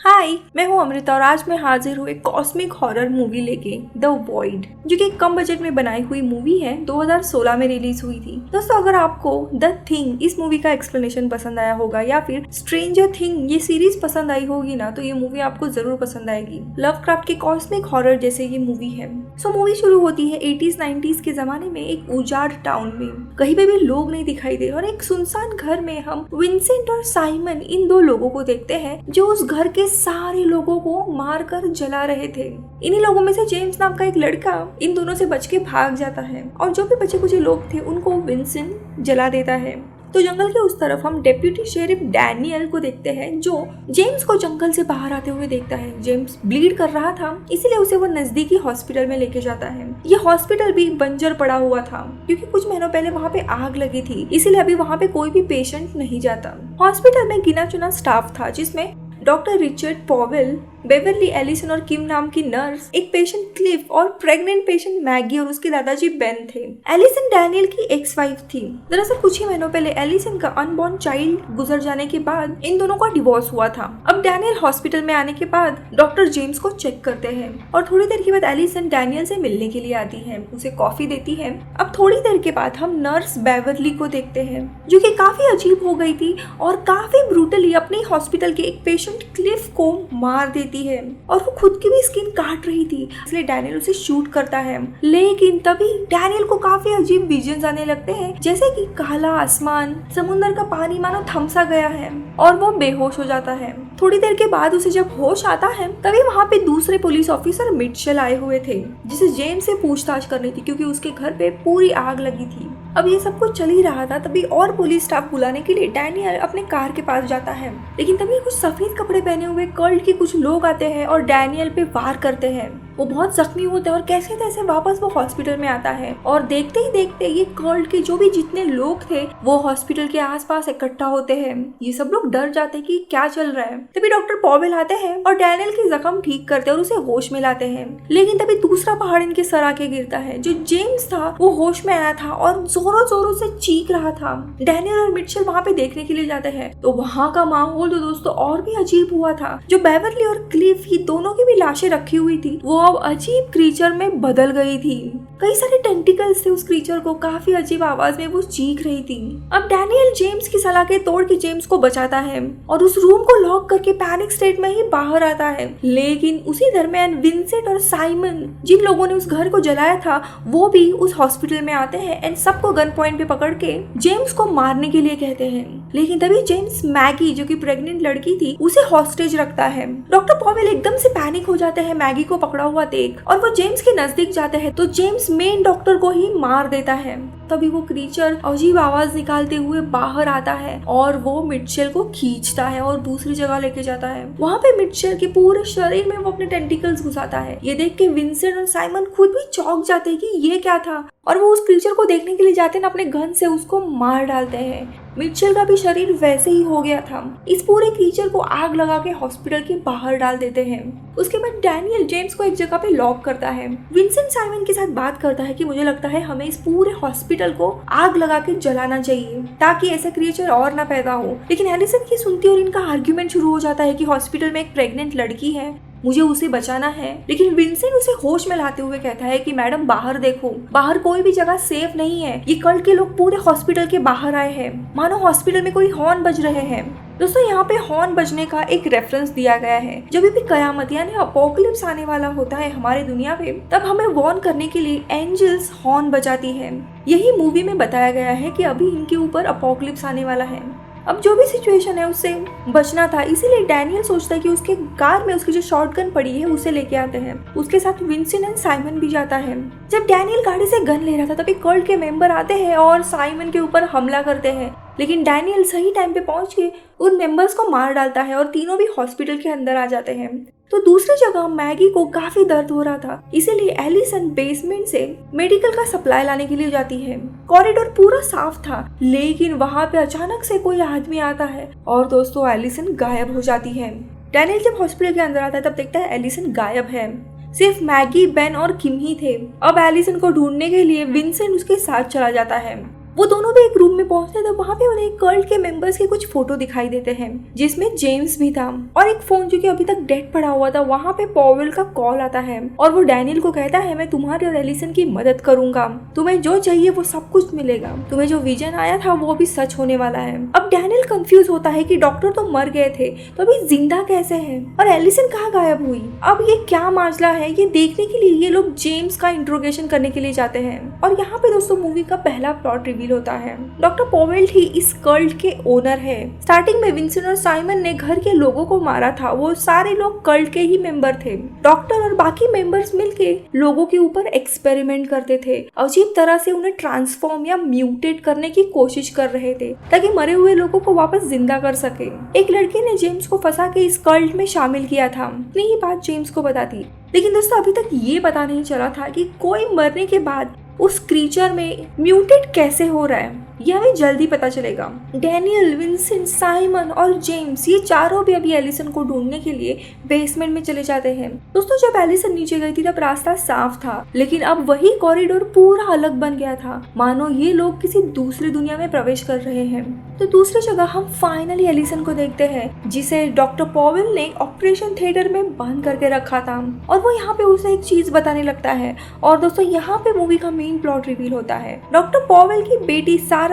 हाय, मैं हूँ अमृता और आज मैं हाजिर हूँ एक कॉस्मिक हॉरर मूवी लेके द वॉइड, जो कि कम बजट में बनाई हुई मूवी है। 2016 में रिलीज हुई थी। दोस्तों, अगर आपको द थिंग इस मूवी का एक्सप्लेनेशन पसंद आया होगा या फिर स्ट्रेंजर थिंग ये सीरीज पसंद आई होगी ना, तो ये मूवी आपको जरूर पसंद आएगी। लवक्राफ्ट की कॉस्मिक हॉरर जैसे ये मूवी है। मूवी शुरू होती है 80s 90s के जमाने में एक उजाड़ टाउन में। कहीं पे भी लोग नहीं दिखाई दे रहे और एक सुनसान घर में हम विंसेंट और साइमन इन दो लोगों को देखते हैं जो उस घर के सारे लोगों को मारकर जला रहे थे। इन्हीं लोगों में से जेम्स नाम का एक लड़का इन दोनों से बच के भाग जाता है और जो भी बचे कुछ लोग थे उनको विंसेंट जला देता है। तो जंगल के उस तरफ हम डेप्यूटी शेरिफ डैनियल को देखते हैं जो जेम्स को जंगल से बाहर आते हुए देखता है। जेम्स ब्लीड कर रहा था, इसीलिए उसे वो नजदीकी हॉस्पिटल में लेके जाता है। ये हॉस्पिटल भी बंजर पड़ा हुआ था क्योंकि कुछ महीनों पहले वहाँ पे आग लगी थी, इसीलिए अभी वहाँ पे कोई भी पेशेंट नहीं जाता। हॉस्पिटल में गिना चुना स्टाफ था जिसमें doctor Richard Powell, Beverly Allison और किम नाम की नर्स, एक पेशेंट क्लिफ और प्रेग्नेंट पेशेंट मैगी और उसके दादाजी बेन थे। एलिसन डैनियल की एक्स वाइफ थी। दरअसल कुछ ही महीनों पहले एलिसन का अनबॉर्न चाइल्ड गुजर जाने के बाद इन दोनों का डिवोर्स हुआ था। अब डैनियल हॉस्पिटल में आने के बाद डॉक्टर जेम्स को चेक करते हैं और थोड़ी देर के बाद एलिसन डैनियल से मिलने के लिए आती है, उसे कॉफी देती है। अब थोड़ी देर के बाद हम नर्स बेवरली को देखते हैं जो कि काफी अजीब हो गई थी और काफी ब्रूटली अपने हॉस्पिटल के एक पेशेंट क्लिफ को मार देती है और वो खुद की भी स्किन काट रही थी, इसलिए डैनियल उसे शूट करता है। लेकिन तभी डैनियल को काफी अजीब विजन्स आने लगते हैं, जैसे कि काला आसमान, समुद्र का पानी मानो थमसा गया है और वो बेहोश हो जाता है। थोड़ी देर के बाद उसे जब होश आता है तभी वहाँ पे दूसरे पुलिस ऑफिसर मिचेल आए हुए थे जिसे जेम्स से पूछताछ करनी थी क्योंकि उसके घर पे पूरी आग लगी थी। अब ये सब कुछ चल ही रहा था, तभी और पुलिस स्टाफ बुलाने के लिए डैनियल अपने कार के पास जाता है। लेकिन तभी कुछ सफेद कपड़े पहने हुए कल्ट के कुछ लोग आते हैं और डैनियल पे वार करते हैं। वो बहुत जख्मी होते हैं और कैसे तैसे वापस वो हॉस्पिटल में आता है और देखते ही देखते ये कल्ट के जो भी जितने लोग थे वो हॉस्पिटल के आसपास इकट्ठा होते हैं। ये सब लोग डर जाते हैं कि क्या चल रहा है। तभी डॉक्टर पॉवेल आते हैं और डैनियल की जख्म ठीक करते हैं और उसे होश में लाते हैं। लेकिन तभी दूसरा पहाड़ इनके सर आके गिरता है। जो जेम्स था वो होश में आया था और जोरों जोरों से चीख रहा था। डैनियल और मिचेल वहाँ पे देखने के लिए जाते हैं तो वहाँ का माहौल तो दोस्तों और भी अजीब हुआ था। जो बेवरली और क्लिफ ये दोनों की भी लाशें रखी हुई थी वो अब अजीब क्रीचर में बदल गई थी। कई सारे टेंटिकल्स थे उस क्रीचर को, काफी अजीब आवाज में वो चीख रही थी। अब डैनियल जेम्स की सलाखें तोड़ के जेम्स को बचाता है और उस रूम को लॉक करके पैनिक स्टेट में ही बाहर आता है। लेकिन उसी दरमियान विंसेंट और साइमन, जिन लोगों ने उस घर को जलाया था, वो भी उस हॉस्पिटल में आते हैं एंड सबको गन पॉइंट पे पकड़ के जेम्स को मारने के लिए कहते हैं। लेकिन तभी जेम्स मैगी, जो कि प्रेग्नेंट लड़की थी, उसे हॉस्टेज रखता है। डॉक्टर पॉवेल एकदम से पैनिक हो जाते हैं मैगी को पकड़ा हुआ देख और वो जेम्स के नजदीक जाते हैं तो जेम्स मेन डॉक्टर को ही मार देता है। तभी वो क्रीचर अजीब आवाज निकालते हुए बाहर आता है और वो मिचेल को खींचता है और दूसरी जगह लेके जाता है। वहाँ पे मिचेल के पूरे शरीर में वो अपने टेंटिकल्स घुसाता है। ये देख के विंसेंट और साइमन खुद भी चौंक जाते हैं कि ये क्या था और वो उस क्रीचर को देखने के लिए जाते हैं, अपने गन से उसको मार डालते हैं। मिचेल का भी शरीर वैसे ही हो गया था। इस पूरे क्रीचर को आग लगा के हॉस्पिटल के बाहर डाल देते हैं। उसके बाद डैनियल जेम्स को एक जगह पे लॉक करता है। विंसेंट साइमन के साथ बात करता है कि मुझे लगता है हमें इस पूरे हॉस्पिटल को आग लगा के जलाना चाहिए ताकि ऐसा क्रिएचर और ना पैदा हो। लेकिन एलिसन की सुनती और इनका आर्ग्यूमेंट शुरू हो जाता है कि हॉस्पिटल में एक प्रेग्नेंट लड़की है, मुझे उसे बचाना है। लेकिन विंसेंट उसे होश में लाते हुए कहता है कि मैडम बाहर देखो, बाहर कोई भी जगह सेफ नहीं है। ये कल के लोग पूरे हॉस्पिटल के बाहर आए हैं, मानो हॉस्पिटल में कोई हॉर्न बज रहे हैं। दोस्तों, यहाँ पे हॉर्न बजने का एक रेफरेंस दिया गया है। जब भी कयामत यानी अपोकलिप्स आने वाला होता है हमारे दुनिया पे, तब हमें वार्न करने के लिए एंजल्स हॉर्न बजाती है। यही मूवी में बताया गया है कि अभी इनके ऊपर अपोकलिप्स आने वाला है। अब जो भी सिचुएशन है उससे बचना था, इसीलिए डैनियल सोचता है कि उसके कार में उसकी जो शॉटगन पड़ी है उसे लेके आते हैं। उसके साथ विंसेंट एंड साइमन भी जाता है। जब डैनियल गाड़ी से गन ले रहा था तभी कल्ट के मेंबर आते हैं और साइमन के ऊपर हमला करते हैं। लेकिन डैनियल सही टाइम पे पहुंच के उन मेंबर्स को मार डालता है और तीनों भी हॉस्पिटल के अंदर आ जाते हैं। तो दूसरी जगह मैगी को काफी दर्द हो रहा था, इसीलिए एलिसन बेसमेंट से मेडिकल का सप्लाई लाने के लिए जाती है। कॉरिडोर पूरा साफ था, लेकिन वहाँ पे अचानक से कोई आदमी आता है और दोस्तों एलिसन गायब हो जाती है। डैनियल जब हॉस्पिटल के अंदर आता है तब देखता है एलिसन गायब है। सिर्फ मैगी, बेन और किम ही थे। अब एलिसन को ढूंढने के लिए विंसेंट उसके साथ चला जाता है। वो दोनों भी एक रूम में पहुंचते तो वहाँ पे उन्हें कल्ट के मेंबर्स के कुछ फोटो दिखाई देते हैं, जिसमें जेम्स भी था और एक फोन जो कि अभी तक डेड पड़ा हुआ था। वहाँ पे पॉवेल का कॉल आता है और वो डैनियल को कहता है, मैं तुम्हारे और एलिसन की मदद करूंगा, तुम्हें जो चाहिए वो सब कुछ मिलेगा, तुम्हें जो विजन आया था वो भी सच होने वाला है। अब डैनियल कंफ्यूज होता है कि डॉक्टर तो मर गए थे तो अभी जिंदा कैसे है और एलिसन कहाँ गायब हुई। अब ये क्या मामला है, ये देखने के लिए ये लोग जेम्स का इंट्रोगेशन करने के लिए जाते हैं। और यहाँ पे दोस्तों मूवी का पहला प्लॉट रिवील होता है। डॉक्टर पॉवेल ही इस कल्ट के ओनर है। स्टार्टिंग में विंसेंट और साइमन ने घर के लोगों को मारा था, वो सारे लोग कल्ट के ही मेंबर थे। डॉक्टर और बाकी मेंबर्स मिलके लोगों के ऊपर एक्सपेरिमेंट करते थे, अजीब तरह से उन्हें ट्रांसफॉर्म या म्यूटेट करने की कोशिश कर रहे थे ताकि मरे हुए लोगों को वापस जिंदा कर सके। एक लड़के ने जेम्स को फंसा के इस कल्ट में शामिल किया था। इतनी ही बात जेम्स को बता दी, लेकिन दोस्तों अभी तक ये पता नहीं चला था कि कोई मरने के बाद उस क्रीचर में म्यूटेट कैसे हो रहा है। यह हमें जल्दी पता चलेगा। डैनियल, विंसेंट, साइमन और जेम्स ये चारों भी अभी एलिसन को ढूंढने के लिए बेसमेंट में चले जाते हैं। दोस्तों जब एलिसन नीचे गई थी तब रास्ता साफ था, लेकिन अब वही कॉरिडोर पूरा अलग बन गया था, मानो ये लोग किसी दूसरी दुनिया में प्रवेश कर रहे हैं। तो दूसरी जगह हम फाइनली एलिसन को देखते हैं, जिसे डॉक्टर पॉवेल ने ऑपरेशन थिएटर में बंद करके रखा था और वो यहाँ पे उसे एक चीज बताने लगता है। और दोस्तों यहाँ पे मूवी का मेन प्लॉट रिवील होता है। डॉक्टर पॉवेल की बेटी सारा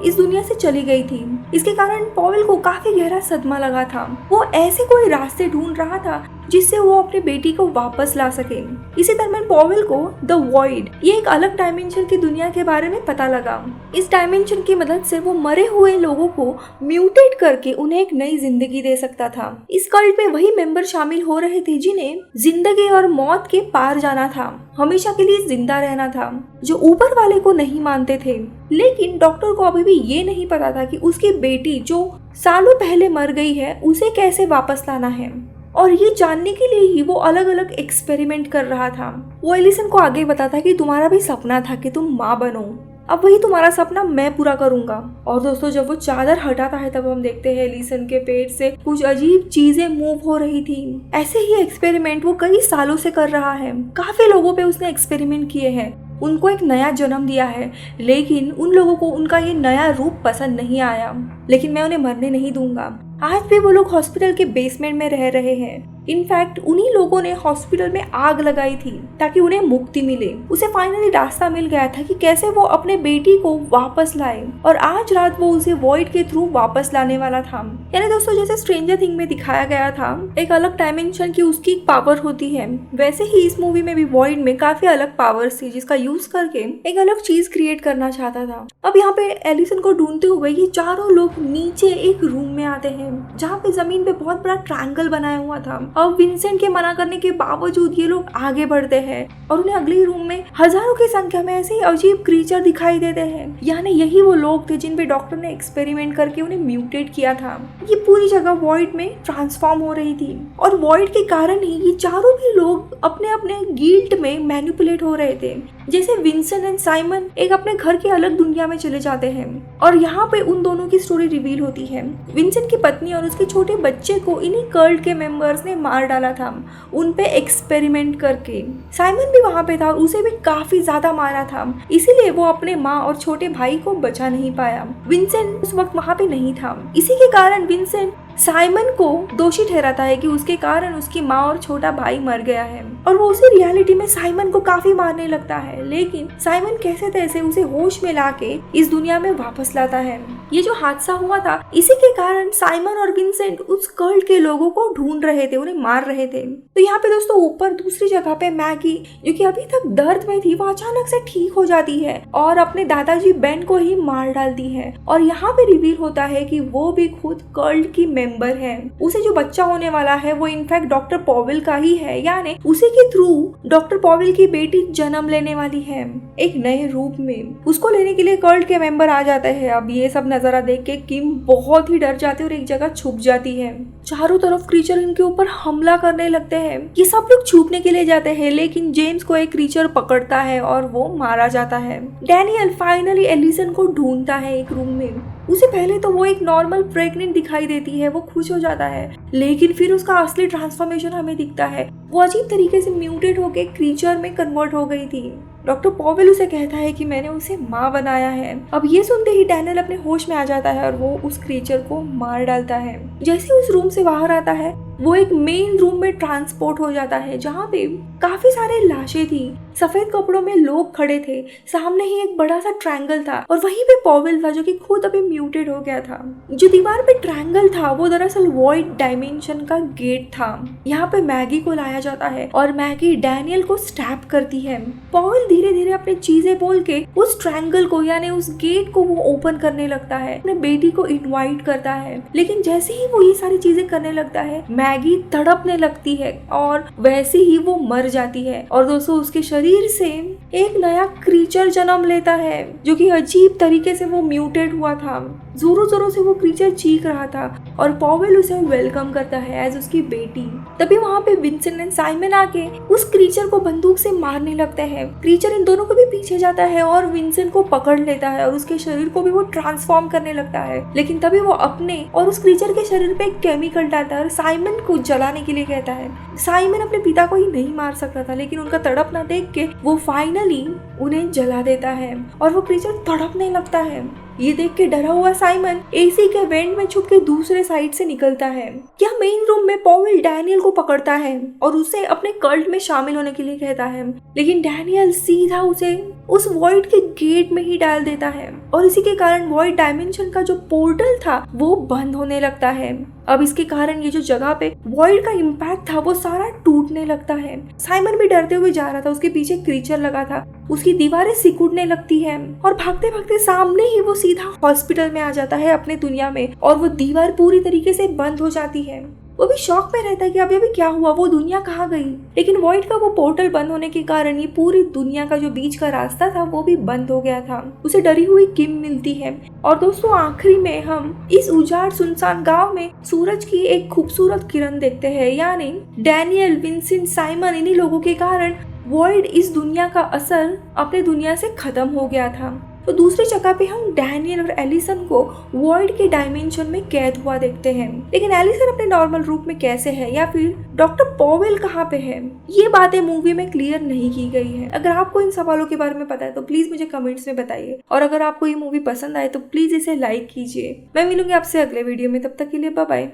इस दुनिया से चली गई थी। इसके कारण पॉवेल को काफी गहरा सदमा लगा था। वो ऐसे कोई रास्ते ढूंढ रहा था जिससे वो अपनी बेटी को वापस ला सके। इसी दरमियान पॉवेल को द वॉइड, ये एक अलग डायमेंशन की दुनिया के बारे में पता लगा। इस डायमेंशन की मदद से वो मरे हुए लोगों को म्यूटेट करके उन्हें एक नई जिंदगी दे सकता था। इस कल्ट में वही मेंबर शामिल हो रहे थे जिन्हें जिंदगी और मौत के पार जाना था, हमेशा के लिए जिंदा रहना था, जो ऊपर वाले को नहीं मानते थे। लेकिन डॉक्टर को अभी भी ये नहीं पता था कि उसकी बेटी जो सालों पहले मर गई है उसे कैसे वापस लाना है, और ये जानने के लिए ही वो अलग अलग एक्सपेरिमेंट कर रहा था। वो एलिसन को आगे बताता कि तुम्हारा भी सपना था कि तुम माँ बनो, अब वही तुम्हारा सपना मैं पूरा करूंगा। और दोस्तों जब वो चादर हटाता है तब हम देखते हैं एलिसन के पेट से कुछ अजीब चीजें मूव हो रही थी। ऐसे ही एक्सपेरिमेंट वो कई सालों से कर रहा है। काफी लोगों पे उसने एक्सपेरिमेंट किए हैं, उनको एक नया जन्म दिया है, लेकिन उन लोगों को उनका ये नया रूप पसंद नहीं आया। लेकिन मैं उन्हें मरने नहीं दूंगा। आज भी वो लोग हॉस्पिटल के बेसमेंट में रह रहे हैं। इनफैक्ट उन्हीं लोगों ने हॉस्पिटल में आग लगाई थी ताकि उन्हें मुक्ति मिले। उसे फाइनली रास्ता मिल गया था कि कैसे वो अपने बेटी को वापस लाए, और आज रात वो उसे वॉइड के थ्रू वापस लाने वाला था। यानी दोस्तों जैसे स्ट्रेंजर थिंग में दिखाया गया था एक अलग डायमेंशन की उसकी एक पावर होती है, वैसे ही इस मूवी में भी वॉइड में काफी अलग पावर्स थी जिसका यूज करके एक अलग चीज क्रिएट करना चाहता था। अब यहाँ पे एलिसन को ढूंढते हुए ये चारों लोग नीचे एक रूम में आते हैं जहाँ पे जमीन पे बहुत बड़ा ट्रायंगल बनाया हुआ था। अब विंसेंट के मना करने के बावजूद ये लोग आगे बढ़ते हैं और उन्हें अगले रूम में हजारों की संख्या में ऐसे अजीब क्रीचर दिखाई देते हैं। यानी यही वो लोग थे जिन पे डॉक्टर ने एक्सपेरिमेंट करके उन्हें म्यूटेट किया था। ये पूरी जगह वॉइड में ट्रांसफॉर्म हो रही थी और वॉइड के कारण ही ये चारों भी लोग अपने अपने गिल्ट में मैनिपुलेट हो रहे थे। जैसे विंसेंट एंड साइमन एक अपने घर के अलग दुनिया में चले जाते हैं और यहाँ पे उन दोनों की स्टोरी रिवील होती है। विंसेंट की पत्नी और उसके छोटे बच्चे को इन्हीं कल्ट के मेंबर्स ने मार डाला था उन पे एक्सपेरिमेंट करके। साइमन भी वहाँ पे था और उसे भी काफी ज्यादा मारा था, इसीलिए वो अपने माँ और छोटे भाई को बचा नहीं पाया। विंसेंट उस वक्त वहाँ पे नहीं था, इसी के कारण विंसेंट साइमन को दोषी ठहराता है कि उसके कारण उसकी माँ और छोटा भाई मर गया है, और वो उसी रियलिटी में साइमन को काफी मारने लगता है। लेकिन साइमन कैसे तैसे उसे होश में लाके इस दुनिया में वापस लाता है। ये जो हादसा हुआ था इसी के कारण साइमन और विंसेंट उस कल्ट के लोगों को ढूंढ रहे थे, उन्हें मार रहे थे। तो यहाँ पे दोस्तों ऊपर दूसरी जगह पे मैगी जो कि अभी तक दर्द में थी वो अचानक से ठीक हो जाती है और अपने दादाजी बेन को ही मार डालती है। और यहाँ पे रिवील होता है कि वो भी खुद कल्ट की मेंबर है। उसे जो बच्चा होने वाला है वो इनफैक्ट डॉक्टर पॉवेल का ही है, यानी उसी के थ्रू डॉक्टर पॉवेल की बेटी जन्म लेने वाली है एक नए रूप में। उसको लेने के लिए कल्ट के मेंबर आ जाते हैं। अब ये सब नजारा देख के किम बहुत ही डर जाती है और एक जगह छुप जाती है। चारों तरफ क्रीचर इनके ऊपर हमला करने लगते हैं। ये सब लोग छुपने के लिए जाते हैं, लेकिन जेम्स को एक क्रीचर पकड़ता है और वो मारा जाता है। डैनियल फाइनली एलिसन को ढूंढता है एक रूम में। उसे पहले तो वो एक नॉर्मल प्रेग्नेंट दिखाई देती है, वो खुश हो जाता है, लेकिन फिर उसका असली ट्रांसफॉर्मेशन हमें दिखता है। वो अजीब तरीके से म्यूटेट होके क्रीचर में कन्वर्ट हो गई थी। डॉक्टर पॉवेल उसे कहता है कि मैंने उसे माँ बनाया है। अब ये सुनते ही डैनियल अपने होश में आ जाता है और वो उस क्रीचर को मार डालता है। जैसे ही उस रूम से बाहर आता है वो एक मेन रूम में ट्रांसपोर्ट हो जाता है जहाँ पे काफी सारे लाशें थी, सफेद कपड़ों में लोग खड़े थे, सामने ही एक बड़ा सा ट्रायंगल था और वहीं पे पॉवेल था जो कि खुद अभी म्यूटेड हो गया था। जो दीवार पे ट्रायंगल था वो दरअसल वॉइड डायमेंशन का गेट था। यहाँ पे मैगी को लाया जाता है और मैगी डैनियल को स्टैप करती है। पॉवेल धीरे धीरे अपनी चीजें बोल के उस ट्रायंगल को यानी उस गेट को वो ओपन करने लगता है, अपने बेटी को इनवाइट करता है। लेकिन जैसे ही वो ये सारी चीजें करने लगता है मैगी तड़पने लगती है और वैसे ही वो मर जाती है। और दोस्तों उसके शरीर से एक नया क्रीचर जन्म लेता है जो कि अजीब तरीके से वो म्यूटेड हुआ था। जोरों जोरों से वो क्रीचर चीख रहा था और पॉवेल उसे वेलकम करता है एज उसकी बेटी। तभी वहाँ पे विंसेंट एंड साइमन आके उस क्रीचर को बंदूक से मारने लगते हैं। क्रीचर इन दोनों को भी पीछे जाता है और विंसेंट को पकड़ लेता है और उसके शरीर को भी वो ट्रांसफॉर्म करने लगता है। लेकिन तभी वो अपने और उस क्रीचर के शरीर पे एक केमिकल डालता है और साइमन को जलाने के लिए कहता है। साइमन अपने पिता को ही नहीं मार सकता था लेकिन उनका तड़पना देख के वो फाइनली उन्हें जला देता है और वो क्रीचर तड़पने लगता है। ये देख के डरा हुआ साइमन एसी के वेंट में छुप के दूसरे साइड से निकलता है। क्या मेन रूम में पॉवेल डैनियल को पकड़ता है और उसे अपने कल्ट में शामिल होने के लिए कहता है, लेकिन डैनियल सीधा उसे उस वॉइड के गेट में ही डाल देता है और इसी के कारण वॉइड डायमेंशन का जो पोर्टल था वो बंद होने लगता है। अब इसके कारण ये जो जगह पे वॉइड का इम्पैक्ट था वो सारा टूटने लगता है। साइमन भी डरते हुए जा रहा था, उसके पीछे क्रीचर लगा था, उसकी दीवारें सिकुड़ने लगती है और भागते भागते सामने ही वो सीधा हॉस्पिटल में आ जाता है अपने दुनिया में और वो दीवार पूरी तरीके से बंद हो जाती है। वो भी शॉक में रहता है कि अभी क्या हुआ, वो दुनिया कहाँ गई। लेकिन वॉइड का वो पोर्टल बंद होने के कारण ये पूरी दुनिया का जो बीच का रास्ता था वो भी बंद हो गया था। उसे डरी हुई किम मिलती है और दोस्तों आखिरी में हम इस उजाड़ सुनसान गांव में सूरज की एक खूबसूरत किरण देखते हैं। यानी डैनियल, विंसेंट, साइमन इन्हीं लोगों के कारण वॉइड इस दुनिया का असर अपने दुनिया से खत्म हो गया था। तो दूसरी जगह पे हम डैनियल और एलिसन को वॉइड के डायमेंशन में कैद हुआ देखते हैं। लेकिन एलिसन अपने नॉर्मल रूप में कैसे है या फिर डॉक्टर पॉवेल कहाँ पे है, ये बातें मूवी में क्लियर नहीं की गई है। अगर आपको इन सवालों के बारे में पता है तो प्लीज मुझे कमेंट्स में बताइए और अगर आपको ये मूवी पसंद आए तो प्लीज इसे लाइक कीजिए। मैं मिलूंगी आपसे अगले वीडियो में, तब तक के लिए बाय बाय।